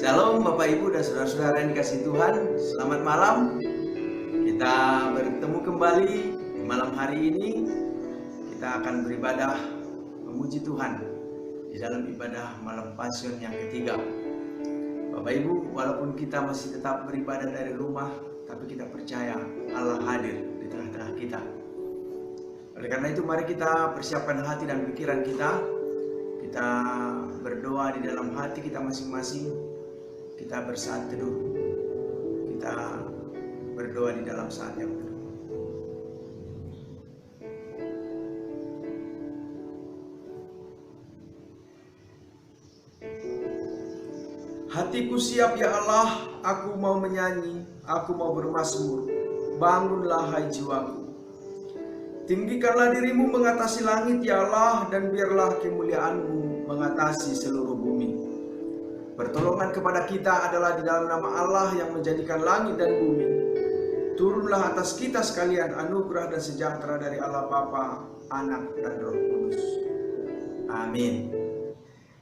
Shalom Bapak Ibu dan saudara-saudara yang dikasihi Tuhan. Selamat malam. Kita bertemu kembali di malam hari ini. Kita akan beribadah memuji Tuhan di dalam ibadah malam Pasion yang ketiga. Bapak Ibu, walaupun kita masih tetap beribadah dari rumah, tapi kita percaya Allah hadir di tengah-tengah kita. Oleh karena itu mari kita persiapkan hati dan pikiran kita. Kita berdoa di dalam hati kita masing-masing. Kita bersaat teduh. Kita berdoa di dalam saat yang teduh. Hatiku siap ya Allah, aku mau menyanyi, aku mau bermazmur. Bangunlah hai jiwaku. Tinggikanlah dirimu mengatasi langit ya Allah, dan biarlah kemuliaan-Mu mengatasi seluruh bumi. Pertolongan kepada kita adalah di dalam nama Allah yang menjadikan langit dan bumi. Turunlah atas kita sekalian anugerah dan sejahtera dari Allah Bapa, Anak, dan Roh Kudus. Amin.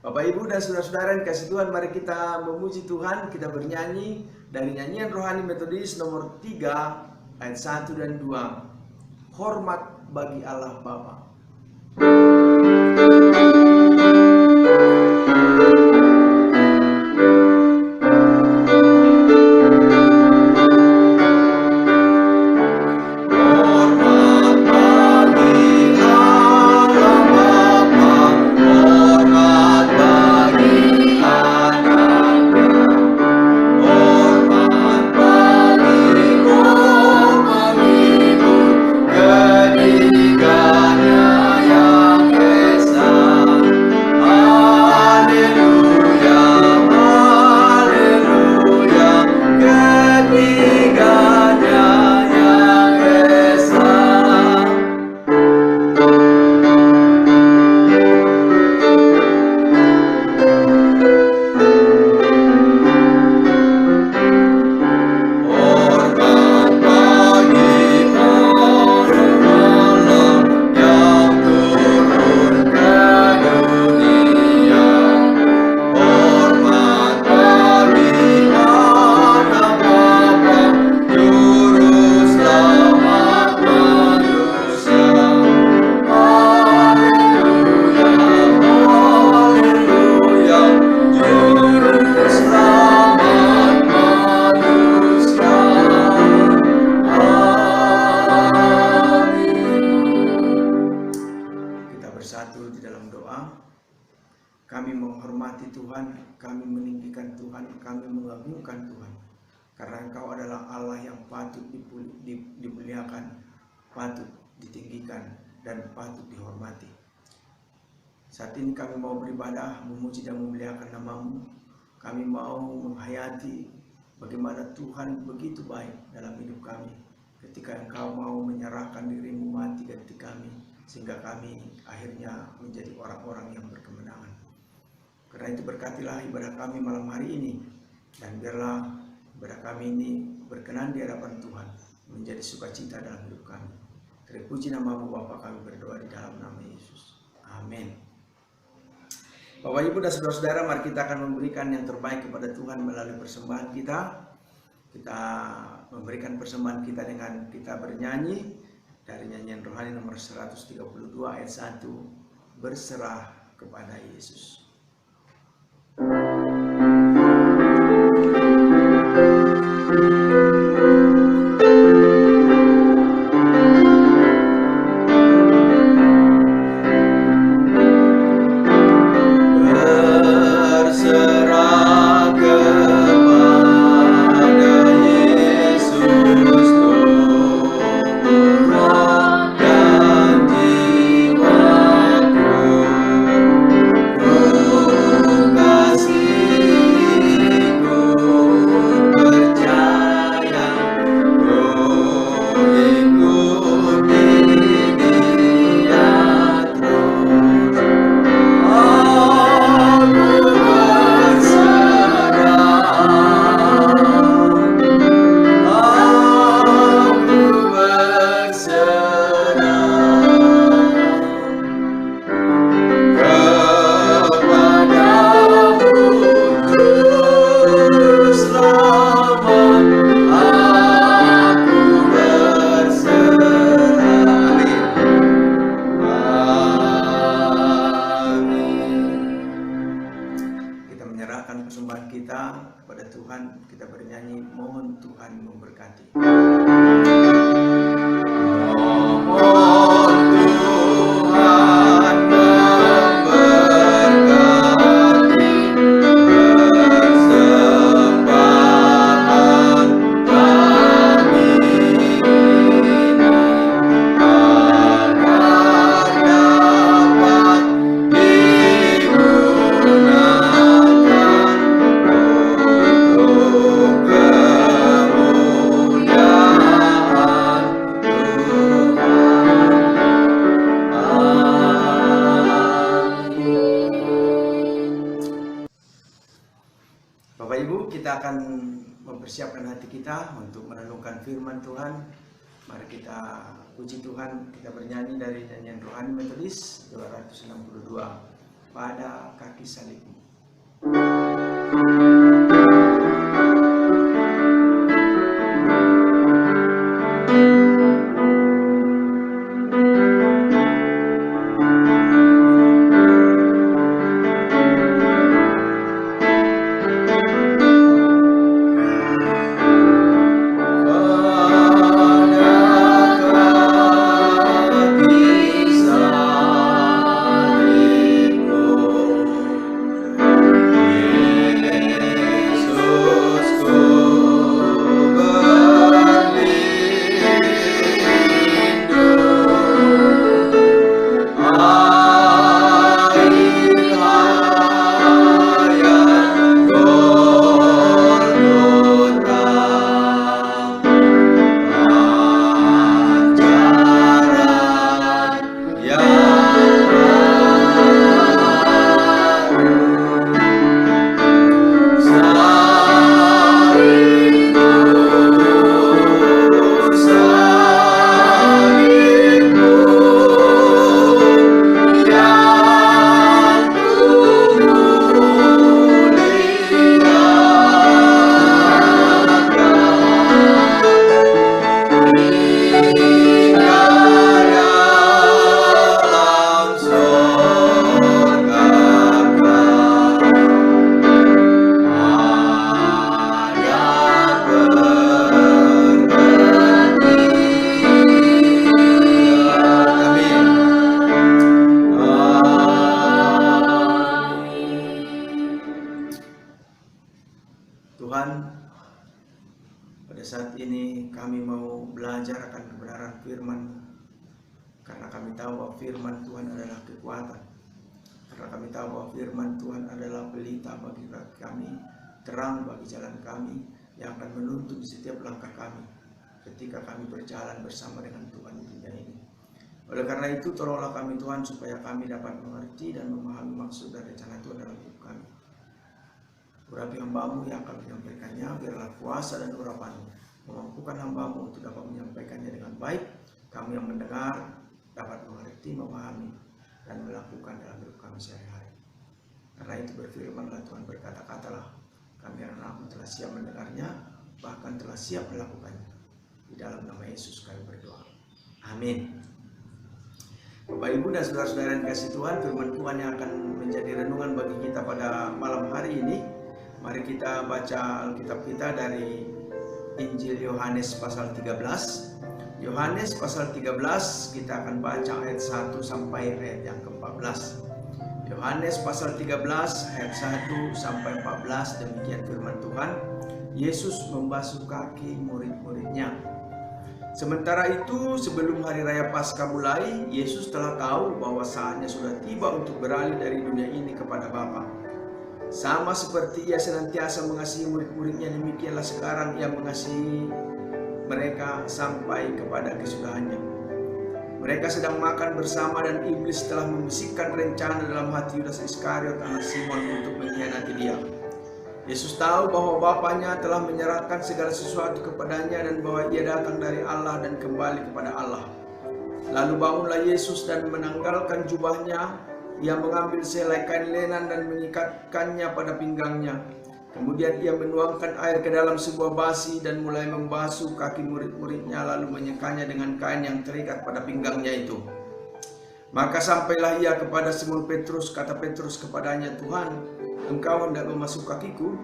Bapak Ibu dan saudara-saudara yang kasih Tuhan, mari kita memuji Tuhan. Kita bernyanyi dari nyanyian rohani metodis nomor 3 ayat 1 dan 2. Hormat bagi Allah Bapa. Kami menghormati Tuhan, kami meninggikan Tuhan, kami mengagungkan Tuhan. Karena Engkau adalah Allah yang patut dimuliakan, patut ditinggikan, dan patut dihormati. Saat ini kami mau beribadah, memuji dan memuliakan nama-Mu. Kami mau menghayati bagaimana Tuhan begitu baik dalam hidup kami. Ketika Engkau mau menyerahkan diri-Mu mati ganti kami, sehingga kami akhirnya menjadi orang-orang yang berkemenangan. Karena itu berkatilah ibadah kami malam hari ini, dan biarlah ibadah kami ini berkenan di hadapan Tuhan, menjadi sukacita dalam hidup kami. Terpuji nama-Mu Bapa, kami berdoa di dalam nama Yesus. Amin. Bapak Ibu dan saudara-saudara, mari kita akan memberikan yang terbaik kepada Tuhan melalui persembahan kita. Kita memberikan persembahan kita dengan kita bernyanyi dari nyanyian rohani nomor 132 ayat 1, berserah kepada Yesus. Oh menyerahkan persembahan kita kepada Tuhan. Kita bernyanyi, mohon Tuhan memberkati. Mohon Tuhan memberkati persembahan kami ini, agar dapat digunakan untuk kemuliaan Tuhan. Amin. Bapak Ibu, kita akan mempersiapkan hati kita untuk merenungkan firman Tuhan. Mari kita puji Tuhan, kita bernyanyi dari nyanyian rohani Metodis 262, Pada Kaki Salibmu. Tuhan, pada saat ini kami mau belajar akan kebenaran firman, karena kami tahu bahwa firman Tuhan adalah kekuatan. Karena kami tahu bahwa firman Tuhan adalah pelita bagi kami, terang bagi jalan kami, yang akan menuntun setiap langkah kami ketika kami berjalan bersama dengan Tuhan di dunia ini. Oleh karena itu, tolonglah kami Tuhan, supaya kami dapat mengerti dan memahami maksud dan rencana Tuhan dalam hidup kami. Urapi hamba-Mu yang akan menyampaikannya, biarlah kuasa dan urapan-Mu memampukan hamba-Mu untuk dapat menyampaikannya dengan baik. Kami yang mendengar dapat mengerti, memahami, dan melakukan dalam hidup kami sehari-hari. Karena itu berfirmanlah Tuhan, berkata-katalah, kami anak-Mu telah siap mendengarnya, bahkan telah siap melakukannya. Di dalam nama Yesus kami berdoa. Amin. Bapak Ibu dan saudara-saudara yang kasih Tuhan, firman Tuhan yang akan menjadi renungan bagi kita pada malam hari ini. Mari kita baca Alkitab kita dari Injil Yohanes pasal 13. Yohanes pasal 13, kita akan baca ayat 1 sampai ayat yang ke-14. Yohanes pasal 13 ayat 1 sampai 14, demikian firman Tuhan. Yesus membasuh kaki murid-muridnya. Sementara itu, sebelum hari raya Paskah mulai, Yesus telah tahu bahwa saatnya sudah tiba untuk beralih dari dunia ini kepada Bapa. Sama seperti Ia senantiasa mengasihi murid-muridnya, demikianlah sekarang Ia mengasihi mereka sampai kepada kesudahannya. Mereka sedang makan bersama dan iblis telah membisikkan rencana dalam hati Yudas Iskariot anak Simon untuk mengkhianati Dia. Yesus tahu bahwa Bapanya telah menyerahkan segala sesuatu kepadanya dan bahwa Ia datang dari Allah dan kembali kepada Allah. Lalu bangunlah Yesus dan menanggalkan jubahnya. Ia mengambil sehelai kain lenan dan mengikatkannya pada pinggangnya. Kemudian Ia menuangkan air ke dalam sebuah basi dan mulai membasuh kaki murid-muridnya, lalu menyekanya dengan kain yang terikat pada pinggangnya itu. Maka sampailah Ia kepada Simon Petrus. Kata Petrus kepadanya, Tuhan, engkau hendak membasuh kakiku?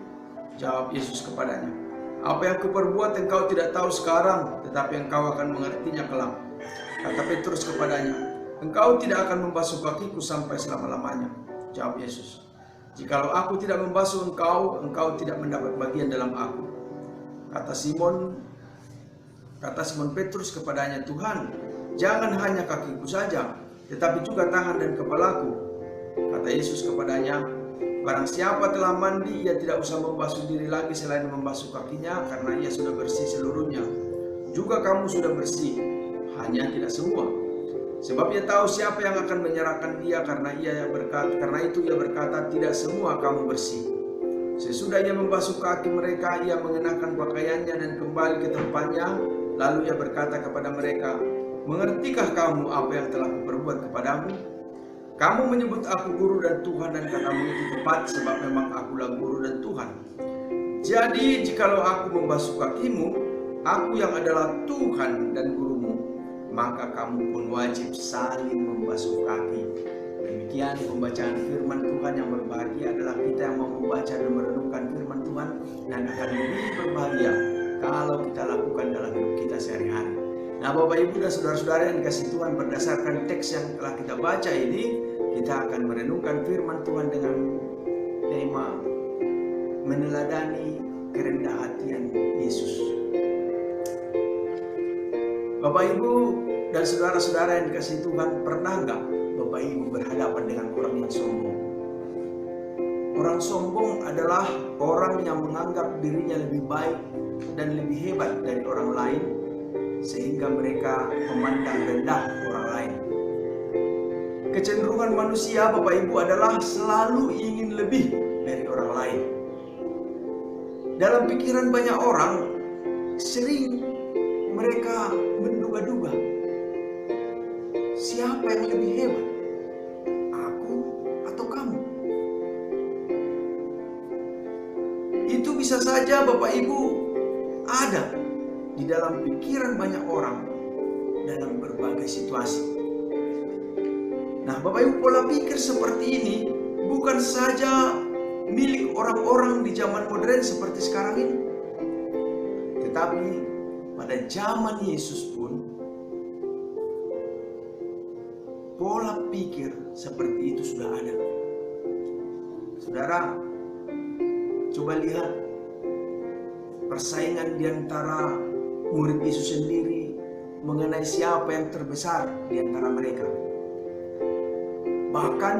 Jawab Yesus kepadanya, apa yang kuperbuat engkau tidak tahu sekarang, tetapi engkau akan mengertinya kelak. Kata Petrus kepadanya, engkau tidak akan membasuh kakiku sampai selama-lamanya. Jawab Yesus, jikalau aku tidak membasuh engkau, engkau tidak mendapat bagian dalam aku. Kata Simon Petrus kepadanya, Tuhan, jangan hanya kakiku saja, tetapi juga tangan dan kepalaku. Kata Yesus kepadanya, barang siapa telah mandi, ia tidak usah membasuh diri lagi selain membasuh kakinya, karena ia sudah bersih seluruhnya. Juga kamu sudah bersih, hanya tidak semua. Sebab ia tahu siapa yang akan menyerahkan dia, karena itu ia berkata, tidak semua kamu bersih. Sesudah ia membasuh kaki mereka, ia mengenakan pakaiannya dan kembali ke tempatnya. Lalu ia berkata kepada mereka, mengertikah kamu apa yang telah kuperbuat kepadamu? Kamu menyebut aku guru dan Tuhan, dan katamu itu tepat, sebab memang akulah guru dan Tuhan. Jadi jikalau aku membasuh kakimu, aku yang adalah Tuhan dan gurumu, maka kamu pun wajib saling membasuh kaki. Demikian pembacaan firman Tuhan. Yang berbahagia adalah kita yang mau membaca dan merenungkan firman Tuhan, dan akan lebih berbahagia kalau kita lakukan dalam hidup kita sehari-hari. Nah, Bapak Ibu dan saudara-saudara yang dikasihi Tuhan, berdasarkan teks yang telah kita baca ini, kita akan merenungkan firman Tuhan dengan tema meneladani kerendah hatian Yesus. Bapak Ibu dan saudara-saudara yang dikasihi Tuhan, pernah nggak Bapak Ibu berhadapan dengan orang yang sombong? Orang sombong adalah orang yang menganggap dirinya lebih baik dan lebih hebat dari orang lain, sehingga mereka memandang rendah orang lain. Kecenderungan manusia, Bapak Ibu, adalah selalu ingin lebih dari orang lain. Dalam pikiran banyak orang, sering mereka menduga-duga, siapa yang lebih hebat? Aku atau kamu? Itu bisa saja, Bapak Ibu, ada di dalam pikiran banyak orang dalam berbagai situasi. Nah, Bapak Ibu, pola pikir seperti ini bukan saja milik orang-orang di zaman modern seperti sekarang ini, tetapi pada zaman Yesus pun pola pikir seperti itu sudah ada. Saudara, coba lihat persaingan di antara murid Yesus sendiri mengenai siapa yang terbesar di antara mereka. Bahkan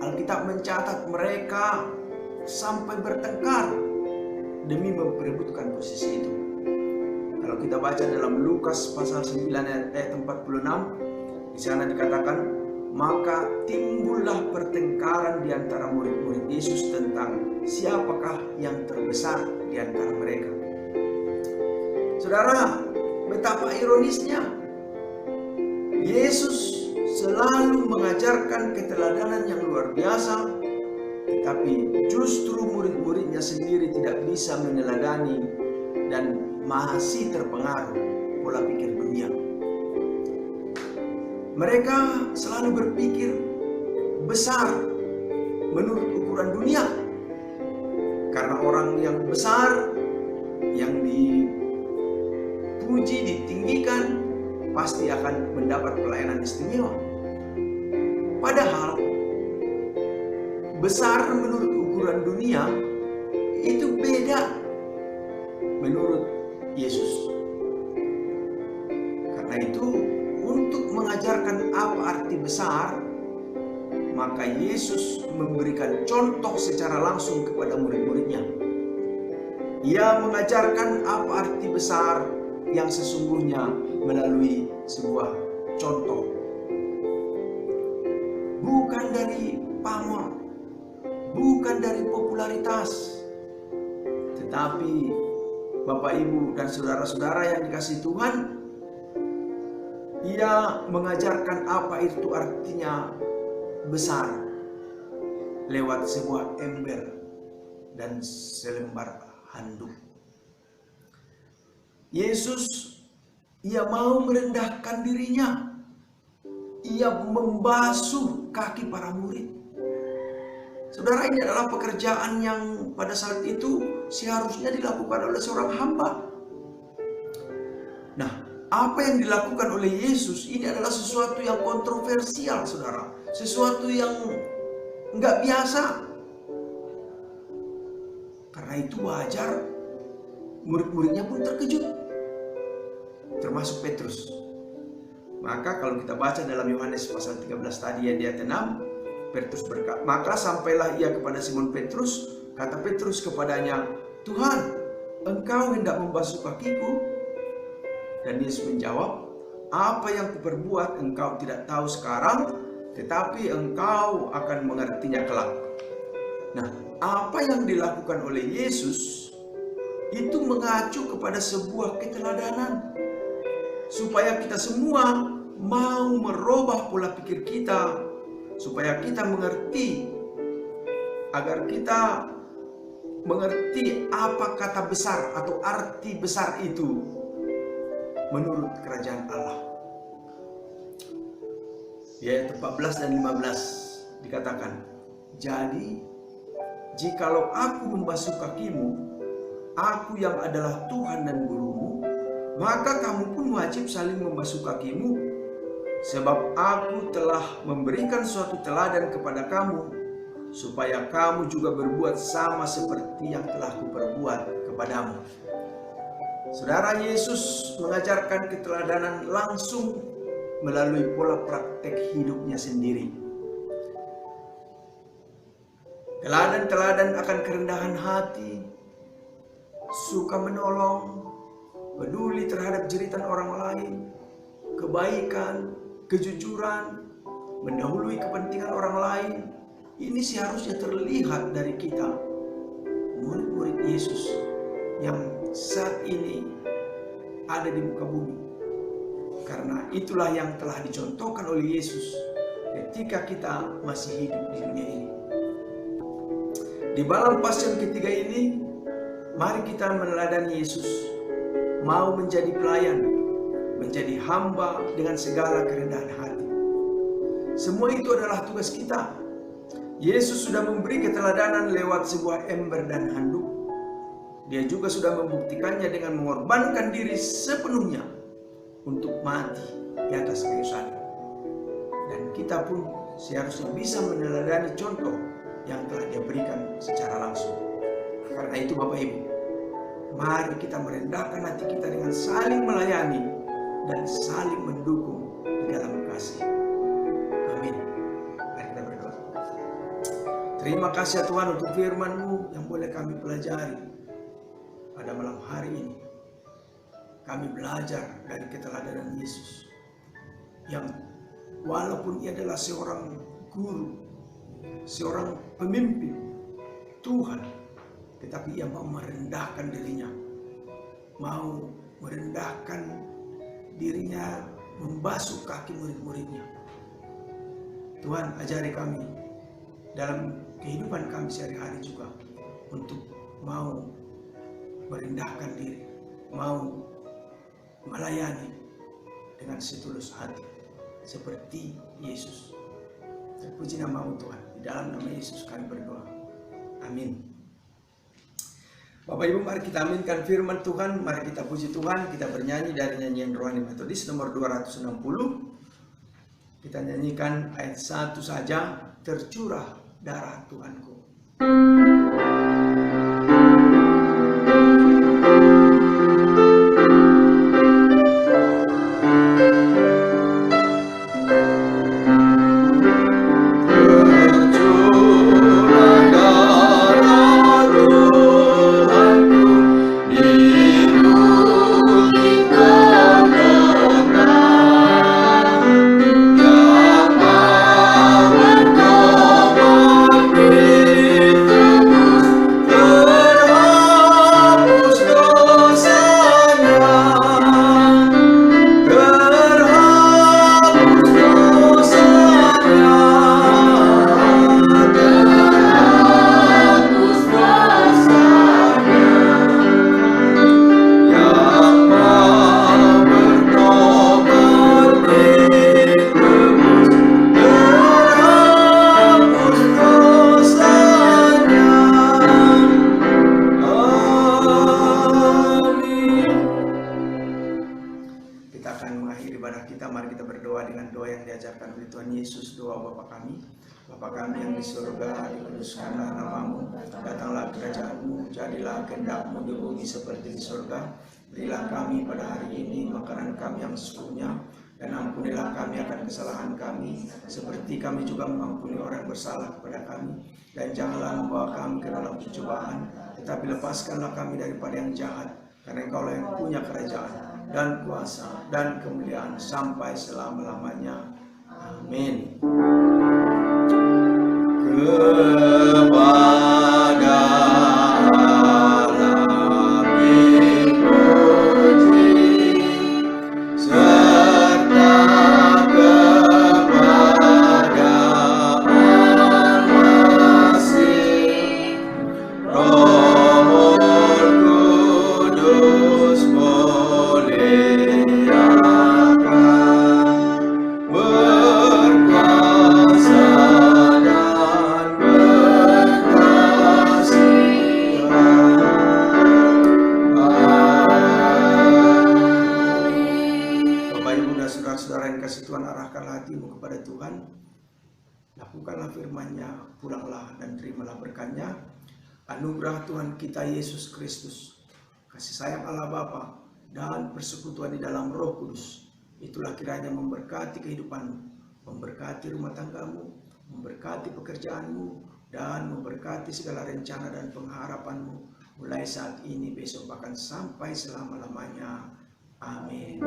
Alkitab mencatat mereka sampai bertengkar demi memperebutkan posisi itu. Kalau kita baca dalam Lukas pasal 9 ayat 46, di sana dikatakan, maka timbullah pertengkaran di antara murid-murid Yesus tentang siapakah yang terbesar di antara mereka. Saudara, betapa ironisnya, Yesus selalu mengajarkan keteladanan yang luar biasa, tetapi justru murid-muridnya sendiri tidak bisa meneladani dan masih terpengaruh pola pikir dunia. Mereka selalu berpikir besar menurut ukuran dunia, karena orang yang besar, yang dipuji, ditinggikan, pasti akan mendapat pelayanan istimewa. Padahal besar menurut ukuran dunia itu beda menurut Yesus. Karena itu, untuk mengajarkan apa arti besar, maka Yesus memberikan contoh secara langsung kepada murid-muridnya. Ia mengajarkan apa arti besar yang sesungguhnya melalui sebuah contoh. Bukan dari pamor, bukan dari popularitas, tetapi Bapak, Ibu, dan saudara-saudara yang dikasihi Tuhan, ia mengajarkan apa itu artinya besar lewat sebuah ember dan selembar handuk. Yesus, ia mau merendahkan dirinya. Ia membasuh kaki para murid. Saudara, ini adalah pekerjaan yang pada saat itu seharusnya dilakukan oleh seorang hamba. Nah, apa yang dilakukan oleh Yesus ini adalah sesuatu yang kontroversial, saudara. Sesuatu yang nggak biasa. Karena itu wajar murid-muridnya pun terkejut, termasuk Petrus. Maka kalau kita baca dalam Yohanes pasal 13 tadi yang di ayat 6, Petrus berkata, maka sampailah ia kepada Simon Petrus, kata Petrus kepadanya, Tuhan, engkau hendak membasuh kakiku? Dan Yesus menjawab, apa yang kuperbuat engkau tidak tahu sekarang, tetapi engkau akan mengertinya kelak. Nah, apa yang dilakukan oleh Yesus itu mengacu kepada sebuah keteladanan, supaya kita semua mau merubah pola pikir kita, supaya kita mengerti, agar kita mengerti apa kata besar atau arti besar itu menurut kerajaan Allah. Di ayat 14 dan 15 dikatakan, jadi jikalau aku membasuh kakimu, aku yang adalah Tuhan dan gurumu, maka kamu pun wajib saling membasuh kakimu. Sebab aku telah memberikan suatu teladan kepada kamu, supaya kamu juga berbuat sama seperti yang telah kuperbuat kepadamu. Saudara, Yesus mengajarkan keteladanan langsung melalui pola praktek hidupnya sendiri. Teladan-teladan akan kerendahan hati, suka menolong, peduli terhadap jeritan orang lain, kebaikan, kejujuran, mendahului kepentingan orang lain. Ini seharusnya terlihat dari kita, murid-murid Yesus yang saat ini ada di muka bumi. Karena itulah yang telah dicontohkan oleh Yesus ketika kita masih hidup di dunia ini. Di malam Paskah ketiga ini, mari kita meneladani Yesus, mau menjadi pelayan, menjadi hamba dengan segala kerendahan hati. Semua itu adalah tugas kita. Yesus sudah memberi keteladanan lewat sebuah ember dan handuk. Dia juga sudah membuktikannya dengan mengorbankan diri sepenuhnya untuk mati di atas kayu salib. Dan kita pun seharusnya bisa meneladani contoh yang telah dia berikan secara langsung. Karena itu Bapak Ibu, mari kita merendahkan hati kita dengan saling melayani dan saling mendukung di dalam kasih. Amin. Mari kita berdoa. Terima kasih ya Tuhan untuk firman-Mu yang boleh kami pelajari pada malam hari ini. Kami belajar dari keteladanan Yesus, yang walaupun ia adalah seorang guru, seorang pemimpin Tuhan, tetapi ia mau merendahkan dirinya, mau merendahkan dirinya, membasuh kaki murid-muridnya. Tuhan, ajari kami dalam kehidupan kami sehari-hari juga untuk mau merendahkan diri, mau melayani dengan setulus hati seperti Yesus. Terpuji nama-Mu Tuhan. Di dalam nama Yesus kami berdoa. Amin. Bapak Ibu, mari kita aminkan firman Tuhan, mari kita puji Tuhan, kita bernyanyi dari nyanyian rohani metodis nomor 260. Kita nyanyikan ayat 1 saja, tercurah darah Tuhanku. Yang mau bertobat mari kita berdoa dengan doa yang diajarkan oleh Tuhan Yesus. Doa Bapa kami. Bapa kami yang di surga, dikuduskanlah namamu, datanglah kerajaanmu, jadilah kehendak-mu di bumi seperti di surga. Berilah kami pada hari ini makanan kami yang sesungguhnya, dan ampunilah kami akan kesalahan kami, seperti kami juga mengampuni orang bersalah kepada kami. Dan janganlah membawa kami ke dalam pencobaan, tetapi lepaskanlah kami daripada yang jahat, karena Engkaulah yang punya kerajaan dan kuasa dan kemuliaan sampai selama-lamanya. Amin. Kepada Allah dipuji, serta kepada Al-Masih, Roh Kudus muliakan, berkuasa dan berkasihan. Bapak Ibu dan saudara-saudara yang kasih Tuhan, arahkanlah hatimu kepada Tuhan, lakukanlah firman-Nya, pulanglah dan terimalah berkat-Nya. Anugerah Tuhan kita Yesus Kristus, kasih sayang Allah Bapa, dan persekutuan di dalam Roh Kudus, itulah kiranya memberkati kehidupanmu, memberkati rumah tanggamu, memberkati pekerjaanmu, dan memberkati segala rencana dan pengharapanmu, mulai saat ini, besok, bahkan sampai selama-lamanya. Amin.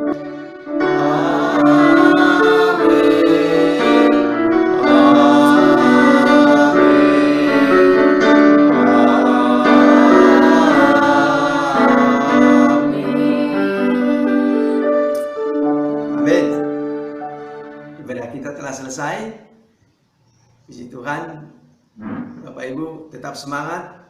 Ibadah kita telah selesai. Puji Tuhan. Bapak Ibu tetap semangat.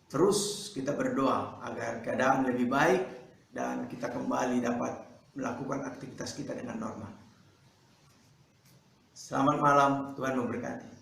Terus kita berdoa agar keadaan lebih baik dan kita kembali dapat melakukan aktivitas kita dengan normal. Selamat malam, Tuhan memberkati.